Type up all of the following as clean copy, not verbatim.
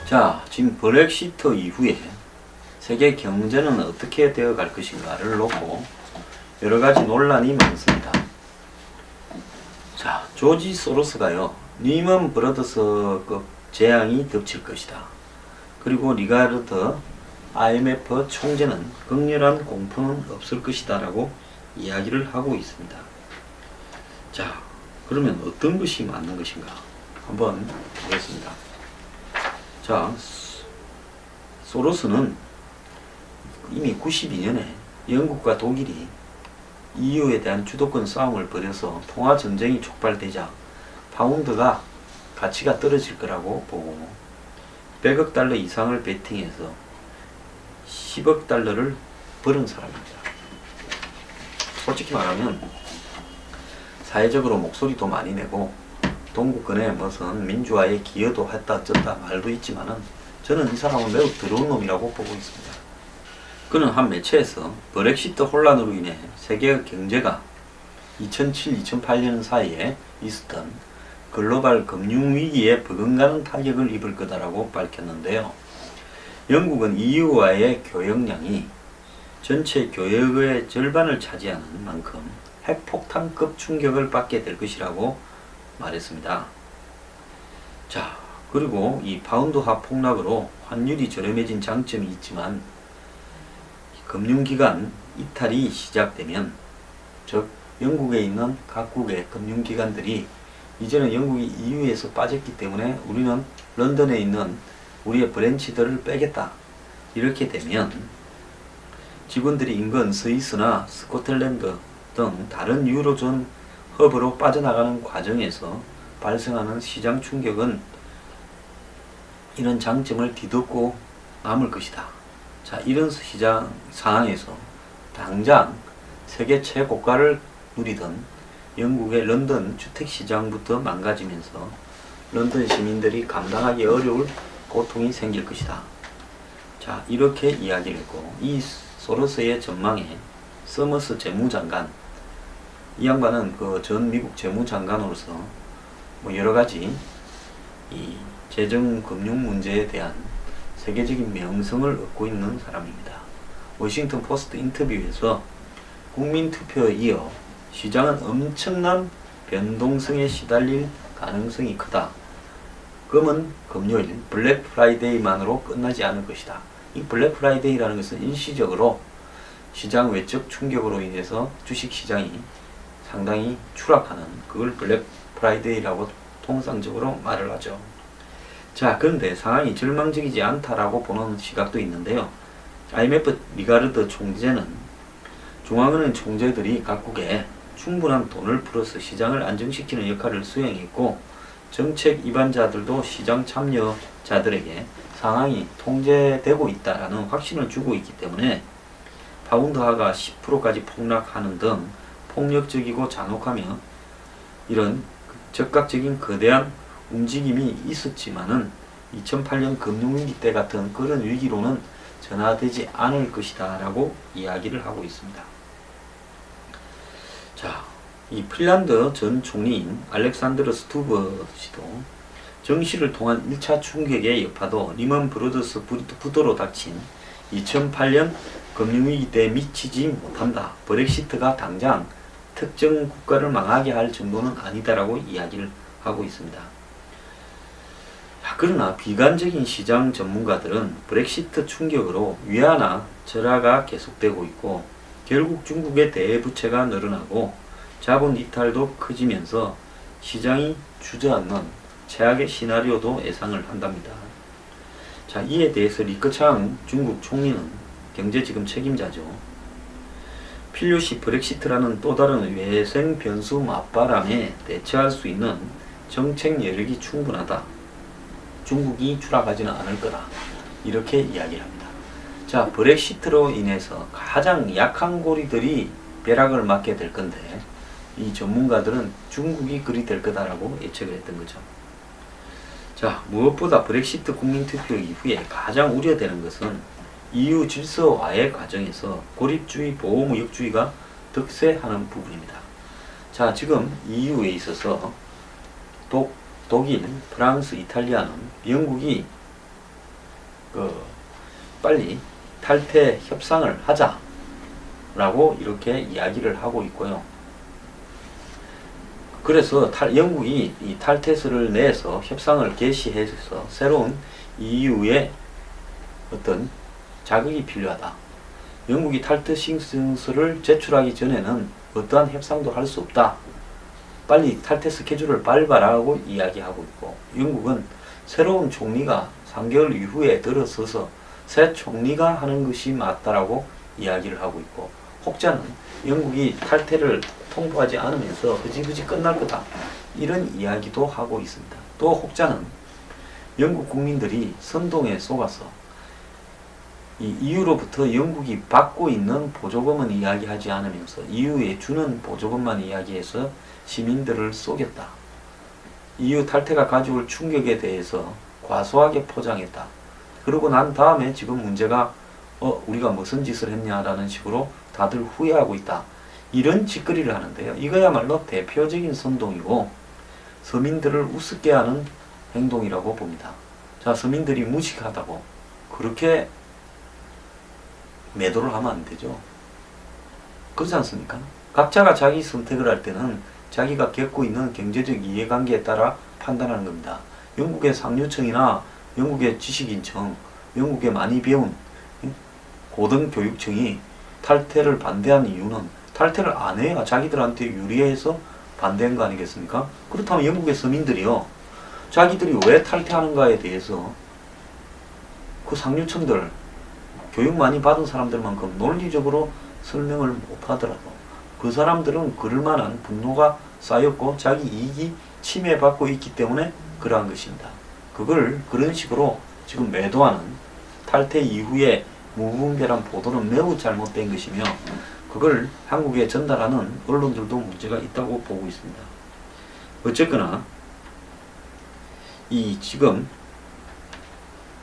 자, 지금 브렉시트 이후에 세계 경제는 어떻게 되어 갈 것인가를 놓고 여러 가지 논란이 많습니다. 자, 조지 소로스가요, 리먼 브러더스급 재앙이 덮칠 것이다. 그리고 리가르드 IMF 총재는 극렬한 공포는 없을 것이다 라고 이야기를 하고 있습니다. 자, 그러면 어떤 것이 맞는 것인가 한번 보겠습니다. 자, 소로스는 이미 92년에 영국과 독일이 EU에 대한 주도권 싸움을 벌여서 통화전쟁이 촉발되자 파운드가 가치가 떨어질 거라고 보고 100억 달러 이상을 베팅해서 10억 달러를 벌은 사람입니다. 솔직히 말하면 사회적으로 목소리도 많이 내고 동구권에 무슨 민주화에 기여도 했다 어쩌다 말도 있지만은 저는 이 사람은 매우 더러운 놈이라고 보고 있습니다. 그는 한 매체에서 브렉시트 혼란으로 인해 세계 경제가 2007-2008년 사이에 있었던 글로벌 금융위기에 버금가는 타격을 입을 거다라고 밝혔는데요. 영국은 EU와의 교역량이 전체 교역의 절반을 차지하는 만큼 핵폭탄급 충격을 받게 될 것이라고 말했습니다. 자, 그리고 이 파운드화 폭락으로 환율이 저렴해진 장점이 있지만 금융기관 이탈이 시작되면, 즉 영국에 있는 각국의 금융기관들이 이제는 영국이 EU에서 빠졌기 때문에 우리는 런던에 있는 우리의 브랜치들을 빼겠다, 이렇게 되면 직원들이 인근 스위스나 스코틀랜드 등 다른 유로존 허브로 빠져나가는 과정에서 발생하는 시장 충격은 이런 장점을 뒤덮고 남을 것이다. 자, 이런 시장 상황에서 당장 세계 최고가를 누리던 영국의 런던 주택시장부터 망가지면서 런던 시민들이 감당하기 어려울 고통이 생길 것이다. 자, 이렇게 이야기를 했고, 이 소로스의 전망에 서머스 재무장관, 이 양반은 그 전 미국 재무장관으로서 뭐 여러가지 이 재정 금융 문제에 대한 세계적인 명성을 얻고 있는 사람입니다. 워싱턴 포스트 인터뷰에서 국민투표에 이어 시장은 엄청난 변동성에 시달릴 가능성이 크다. 그러면 금요일 블랙 프라이데이만으로 끝나지 않을 것이다. 이 블랙 프라이데이라는 것은 일시적으로 시장 외적 충격으로 인해서 주식시장이 상당히 추락하는, 그걸 블랙 프라이데이라고 통상적으로 말을 하죠. 자, 그런데 상황이 절망적이지 않다라고 보는 시각도 있는데요. IMF 리가르드 총재는 중앙은행 총재들이 각국에 충분한 돈을 풀어서 시장을 안정시키는 역할을 수행했고, 정책 입안자들도 시장 참여자들에게 상황이 통제되고 있다라는 확신을 주고 있기 때문에 파운드화가 10%까지 폭락하는 등 폭력적이고 잔혹하며 이런 적극적인 거대한 움직임이 있었지만은 2008년 금융위기 때 같은 그런 위기로는 전환되지 않을 것이다 라고 이야기를 하고 있습니다. 자, 이 핀란드 전 총리인 알렉산드르 스투브 씨도 정시를 통한 1차 충격의 여파도 리먼 브러더스 부도로 닥친 2008년 금융위기 때 미치지 못한다. 브렉시트가 당장 특정 국가를 망하게 할 정도는 아니다라고 이야기를 하고 있습니다. 그러나 비관적인 시장 전문가들은 브렉시트 충격으로 위안화 절하가 계속되고 있고, 결국 중국의 대부채가 늘어나고 자본 이탈도 커지면서 시장이 주저앉는 최악의 시나리오도 예상을 한답니다. 자, 이에 대해서 리커창 중국 총리는 경제지금 책임자죠. 필요시 브렉시트라는 또 다른 외생 변수 맞바람에 대처할 수 있는 정책 여력이 충분하다. 중국이 추락하지는 않을 거다. 이렇게 이야기를 합니다. 자, 브렉시트로 인해서 가장 약한 고리들이 벼락을 맞게 될 건데, 이 전문가들은 중국이 그리 될 거다라고 예측을 했던 거죠. 자, 무엇보다 브렉시트 국민투표 이후에 가장 우려되는 것은 EU 질서화의 과정에서 고립주의, 보호무역주의가 득세하는 부분입니다. 자, 지금 EU에 있어서 독일, 프랑스, 이탈리아는 영국이 빨리 탈퇴 협상을 하자라고 이렇게 이야기를 하고 있고요. 그래서 영국이 이 탈퇴서를 내서 협상을 개시해서 새로운 EU의 어떤 자극이 필요하다. 영국이 탈퇴 신청서를 제출하기 전에는 어떠한 협상도 할 수 없다. 빨리 탈퇴 스케줄을 밟아라고 이야기하고 있고, 영국은 새로운 총리가 3개월 이후에 들어서서 새 총리가 하는 것이 맞다라고 이야기를 하고 있고, 혹자는 영국이 탈퇴를 통보하지 않으면서 흐지부지 끝날 거다, 이런 이야기도 하고 있습니다. 또 혹자는 영국 국민들이 선동에 속아서 이 EU로부터 영국이 받고 있는 보조금은 이야기하지 않으면서 EU에 주는 보조금만 이야기해서 시민들을 속였다. EU 탈퇴가 가져올 충격에 대해서 과소하게 포장했다. 그러고 난 다음에 지금 문제가 우리가 무슨 짓을 했냐라는 식으로 다들 후회하고 있다. 이런 짓거리를 하는데요. 이거야말로 대표적인 선동이고 서민들을 우습게 하는 행동이라고 봅니다. 자, 서민들이 무식하다고 그렇게 매도를 하면 안 되죠. 그렇지 않습니까? 각자가 자기 선택을 할 때는 자기가 겪고 있는 경제적 이해관계에 따라 판단하는 겁니다. 영국의 상류층이나 영국의 지식인층, 영국의 많이 배운 고등교육층이 탈퇴를 반대한 이유는 탈퇴를 안 해야 자기들한테 유리해서 반대한 거 아니겠습니까? 그렇다면 영국의 서민들이요, 자기들이 왜 탈퇴하는가에 대해서 그 상류층들, 교육 많이 받은 사람들만큼 논리적으로 설명을 못하더라도 그 사람들은 그럴 만한 분노가 쌓였고 자기 이익이 침해받고 있기 때문에 그러한 것입니다. 그걸 그런 식으로 지금 매도하는, 탈퇴 이후에 무분별한 보도는 매우 잘못된 것이며 그걸 한국에 전달하는 언론들도 문제가 있다고 보고 있습니다. 어쨌거나 지금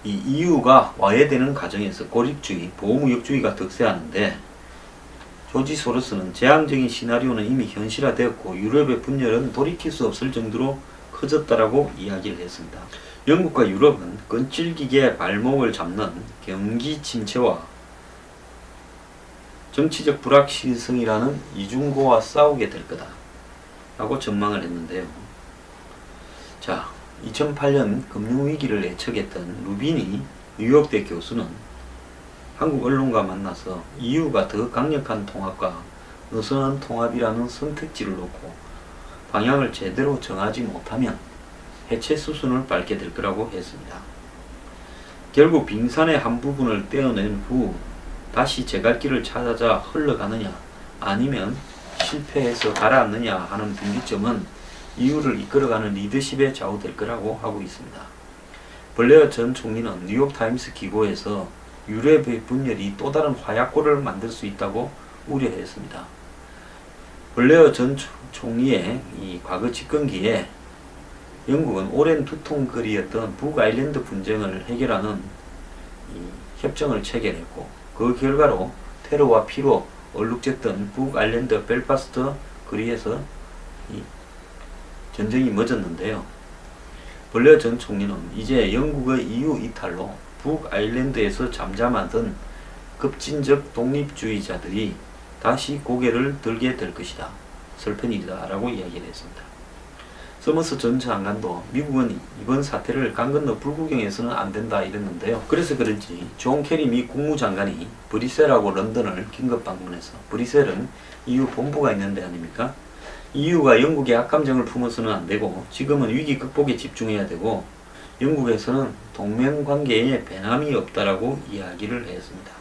이 EU가 와해되는 과정에서 고립주의, 보호무역주의가 득세하는데, 조지 소로스는 재앙적인 시나리오는 이미 현실화되었고 유럽의 분열은 돌이킬 수 없을 정도로 커졌다라고 이야기를 했습니다. 영국과 유럽은 끈질기게 발목을 잡는 경기 침체와 정치적 불확실성이라는 이중고와 싸우게 될 거다 라고 전망을 했는데요. 자, 2008년 금융위기를 예측했던 루비니 뉴욕대 교수는 한국 언론과 만나서 EU가 더 강력한 통합과 느슨한 통합이라는 선택지를 놓고 방향을 제대로 정하지 못하면 해체 수순을 밟게 될 거라고 했습니다. 결국 빙산의 한 부분을 떼어낸 후 다시 제갈길을 찾아 흘러가느냐 아니면 실패해서 가라앉느냐 하는 분기점은 EU를 이끌어가는 리더십에 좌우될 거라고 하고 있습니다. 블레어 전 총리는 뉴욕타임스 기고에서 유럽의 분열이 또 다른 화약고를 만들 수 있다고 우려했습니다. 블레어 전 총리의 이 과거 집권기에 영국은 오랜 두통거리였던 북아일랜드 분쟁을 해결하는 협정을 체결했고, 그 결과로 테러와 피로 얼룩졌던 북아일랜드 벨파스트 거리에서 전쟁이 멎었는데요. 블레어 전 총리는 이제 영국의 EU 이탈로 북아일랜드에서 잠잠하던 급진적 독립주의자들이 다시 고개를 들게 될 것이다. 슬픈 일이다 라고 이야기를 했습니다. 서머스 전 장관도 미국은 이번 사태를 강 건너 불구경해서는 안 된다 이랬는데요. 그래서 그런지 존 캐리 미 국무장관이 브뤼셀하고 런던을 긴급 방문해서, 브뤼셀은 EU 본부가 있는 데 아닙니까? EU가 영국의 악감정을 품어서는 안 되고 지금은 위기 극복에 집중해야 되고 영국에서는 동맹관계에 배남이 없다라고 이야기를 했습니다.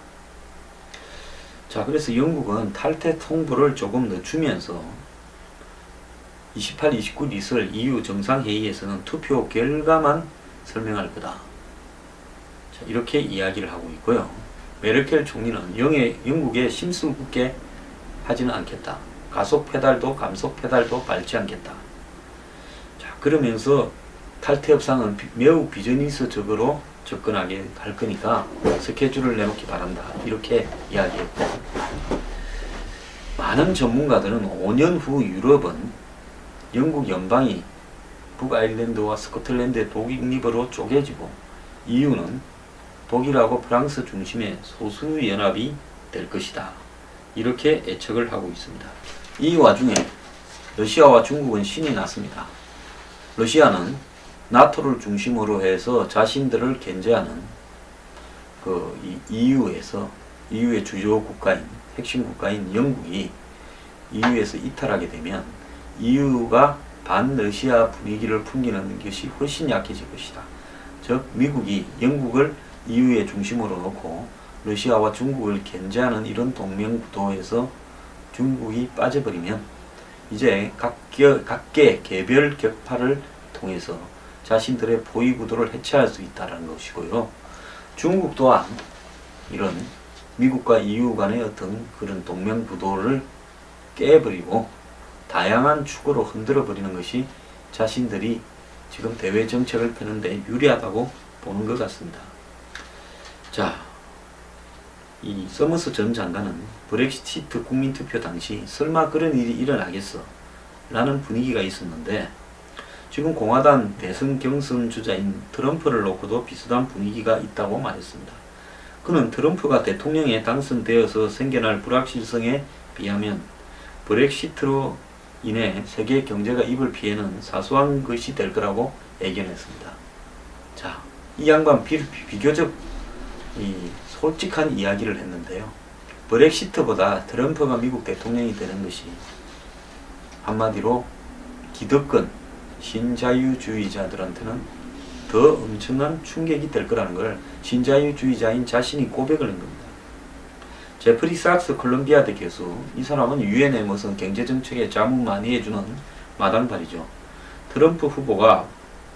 자, 그래서 영국은 탈퇴 통보를 조금 늦추면서 28, 29일 있을 EU 정상회의에서는 투표 결과만 설명할 거다. 자, 이렇게 이야기를 하고 있고요. 메르켈 총리는 영국에 심술궂게 하지는 않겠다. 가속 페달도 감속 페달도 밟지 않겠다. 자, 그러면서 탈퇴 협상은 매우 비즈니스적으로 접근하게 할 거니까 스케줄을 내놓기 바란다. 이렇게 이야기했고, 많은 전문가들은 5년 후 유럽은 영국 연방이 북아일랜드와 스코틀랜드의 독립으로 쪼개지고 EU는 독일하고 프랑스 중심의 소수 연합이 될 것이다. 이렇게 예측을 하고 있습니다. 이 와중에 러시아와 중국은 신이 났습니다. 러시아는 나토를 중심으로 해서 자신들을 견제하는 EU의 주요 국가인, 핵심 국가인 영국이 EU에서 이탈하게 되면 EU가 반러시아 분위기를 풍기는 것이 훨씬 약해질 것이다. 즉 미국이 영국을 EU의 중심으로 놓고 러시아와 중국을 견제하는 이런 동맹 구도에서 중국이 빠져버리면 이제 각계 개별 격파를 통해서 자신들의 포위 구도를 해체할 수 있다는 것이고요. 중국 또한 이런 미국과 EU 간의 어떤 그런 동맹 구도를 깨버리고 다양한 축으로 흔들어 버리는 것이 자신들이 지금 대외 정책을 펴는데 유리하다고 보는 것 같습니다. 자, 이 서머스 전 장관은 브렉시트 국민투표 당시 설마 그런 일이 일어나겠어? 라는 분위기가 있었는데 지금 공화당 대선 경선 주자인 트럼프를 놓고도 비슷한 분위기가 있다고 말했습니다. 그는 트럼프가 대통령에 당선되어서 생겨날 불확실성에 비하면 브렉시트로 인해 세계 경제가 입을 피해는 사소한 것이 될 거라고 예견했습니다. 자, 이 양반 비교적 솔직한 이야기를 했는데요. 브렉시트보다 트럼프가 미국 대통령이 되는 것이 한마디로 기득권 신자유주의자들한테는 더 엄청난 충격이 될 거라는 걸 신자유주의자인 자신이 고백을 한 겁니다. 제프리 삭스 콜롬비아대 교수, 이 사람은 유엔의 무슨 경제정책에 자문 많이 해주는 마당발이죠. 트럼프 후보가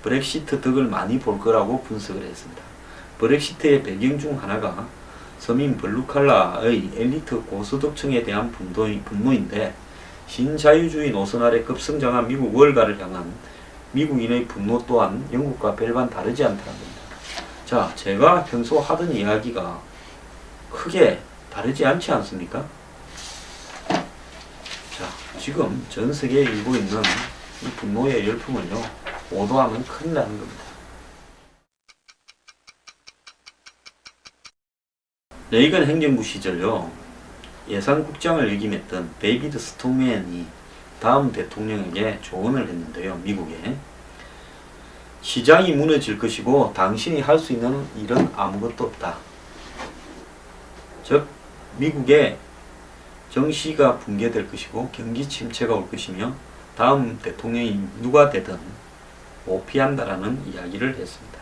브렉시트 덕을 많이 볼 거라고 분석을 했습니다. 브렉시트의 배경 중 하나가 서민 블루칼라의 엘리트 고소득층에 대한 분노인데 신자유주의 노선 아래 급성장한 미국 월가를 향한 미국인의 분노 또한 영국과 별반 다르지 않다는 겁니다. 자, 제가 평소 하던 이야기가 크게 다르지 않지 않습니까? 자, 지금 전 세계에 일고 있는 이 분노의 열풍을요, 오도하면 큰일 나는 겁니다. 레이건 행정부 시절요, 예산국장을 역임했던 데이비드 스톡맨이 다음 대통령에게 조언을 했는데요. 미국에 시장이 무너질 것이고 당신이 할 수 있는 일은 아무것도 없다. 즉 미국의 정시가 붕괴될 것이고 경기 침체가 올 것이며 다음 대통령이 누가 되든 못 피한다라는 이야기를 했습니다.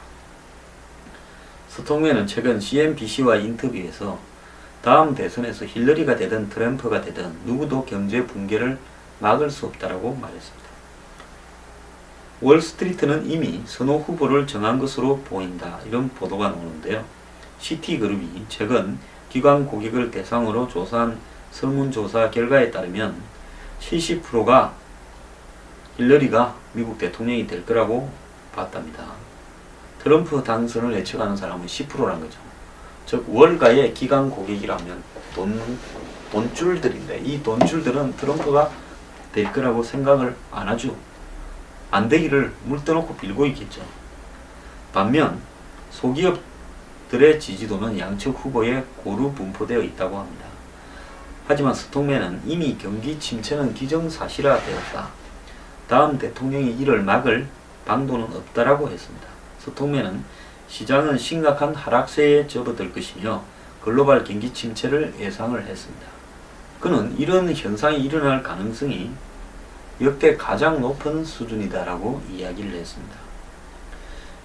스톡맨은 최근 CNBC와 인터뷰에서 다음 대선에서 힐러리가 되든 트럼프가 되든 누구도 경제 붕괴를 막을 수 없다라고 말했습니다. 월스트리트는 이미 선호 후보를 정한 것으로 보인다, 이런 보도가 나오는데요. 시티그룹이 최근 기관 고객을 대상으로 조사한 설문조사 결과에 따르면 70%가 힐러리가 미국 대통령이 될 거라고 봤답니다. 트럼프 당선을 예측하는 사람은 10%란 거죠. 즉 월가의 기관 고객이라면 돈줄들인데 이 돈줄들은 트럼프가 될 거라고 생각을 안 하죠. 안 되기를 물 떠놓고 빌고 있겠죠. 반면 소기업들의 지지도는 양측 후보에 고루 분포되어 있다고 합니다. 하지만 스톡맨은 이미 경기 침체는 기정사실화되었다. 다음 대통령이 이를 막을 방도는 없다라고 했습니다. 스톡맨은 시장은 심각한 하락세에 접어들 것이며 글로벌 경기 침체를 예상을 했습니다. 그는 이런 현상이 일어날 가능성이 역대 가장 높은 수준이다라고 이야기를 했습니다.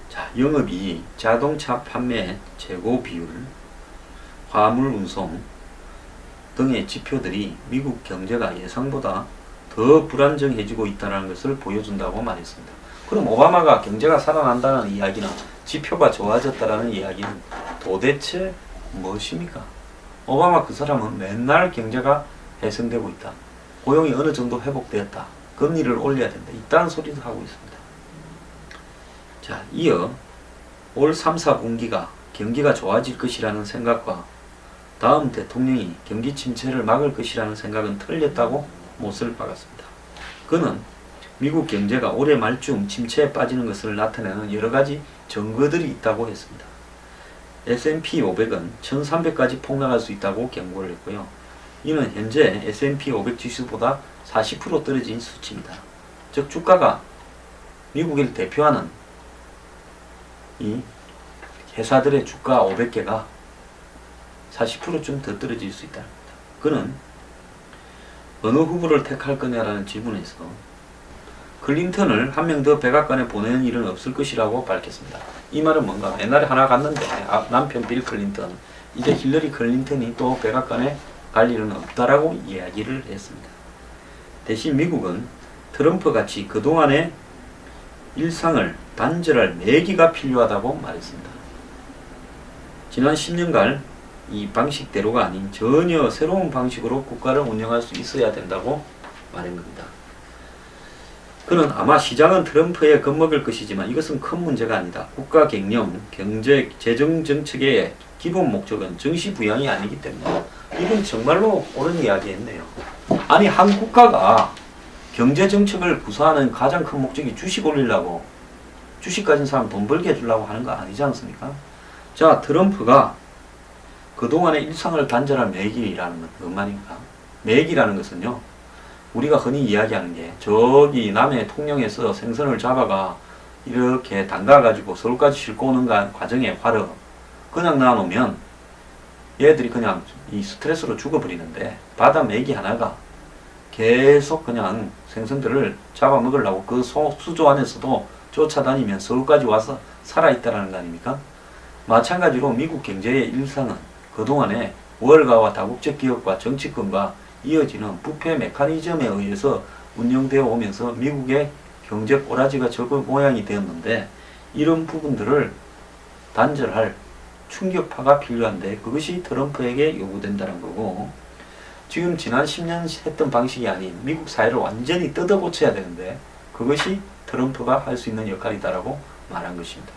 자, 영업이 자동차 판매 재고 비율, 화물 운송 등의 지표들이 미국 경제가 예상보다 더 불안정해지고 있다는 것을 보여준다고 말했습니다. 그럼 오바마가 경제가 살아난다는 이야기나 지표가 좋아졌다는 이야기는 도대체 무엇입니까? 오바마 그 사람은 맨날 경제가 해성되고 있다. 고용이 어느 정도 회복되었다. 금리를 올려야 된다. 이딴 소리도 하고 있습니다. 자, 이어 올 3, 4분기가 경기가 좋아질 것이라는 생각과 다음 대통령이 경기 침체를 막을 것이라는 생각은 틀렸다고 못을 박았습니다. 그는 미국 경제가 올해 말쯤 침체에 빠지는 것을 나타내는 여러가지 증거들이 있다고 했습니다. S&P 500은 1300까지 폭락할 수 있다고 경고를 했고요. 이는 현재 S&P 500 지수보다 40% 떨어진 수치입니다. 즉 주가가 미국을 대표하는 이 회사들의 주가 500개가 40%좀 더 떨어질 수 있다는 겁니다. 그는 어느 후보를 택할 거냐라는 질문에서 클린턴을 한 명 더 백악관에 보내는 일은 없을 것이라고 밝혔습니다. 이 말은 뭔가, 옛날에 하나 갔는데 남편 빌 클린턴, 이제 힐러리 클린턴이 또 백악관에 갈 일은 없다라고 이야기를 했습니다. 대신 미국은 트럼프 같이 그동안의 일상을 단절할 매기가 필요하다고 말했습니다. 지난 10년간 이 방식대로가 아닌 전혀 새로운 방식으로 국가를 운영할 수 있어야 된다고 말한 겁니다. 그는 아마 시장은 트럼프에 겁먹을 것이지만 이것은 큰 문제가 아니다. 국가 경영, 경제, 재정 정책의 기본 목적은 정시 부양이 아니기 때문에 이건 정말로 옳은 이야기했네요. 아니 한 국가가 경제 정책을 구사하는 가장 큰 목적이 주식 올리려고, 주식 가진 사람 돈 벌게 해주려고 하는 거 아니지 않습니까? 자, 트럼프가 그동안의 일상을 단절할 매기라는 건 뭔 말인가? 매기라는 것은요, 우리가 흔히 이야기하는 게 저기 남해 통영에서 생선을 잡아가 이렇게 담가가지고 서울까지 싣고 오는 과정에 화를 그냥 놔놓으면 얘들이 그냥 이 스트레스로 죽어버리는데, 바다 매기 하나가 계속 그냥 생선들을 잡아먹으려고 그 수조 안에서도 쫓아다니면 서울까지 와서 살아있다라는 거 아닙니까? 마찬가지로 미국 경제의 일상은 그동안에 월가와 다국적 기업과 정치권과 이어지는 부패 메커니즘에 의해서 운영되어 오면서 미국의 경제 꼬라지가 저거 모양이 되었는데, 이런 부분들을 단절할 충격파가 필요한데 그것이 트럼프에게 요구된다는 거고, 지금 지난 10년 했던 방식이 아닌 미국 사회를 완전히 뜯어 고쳐야 되는데 그것이 트럼프가 할 수 있는 역할이다라고 말한 것입니다.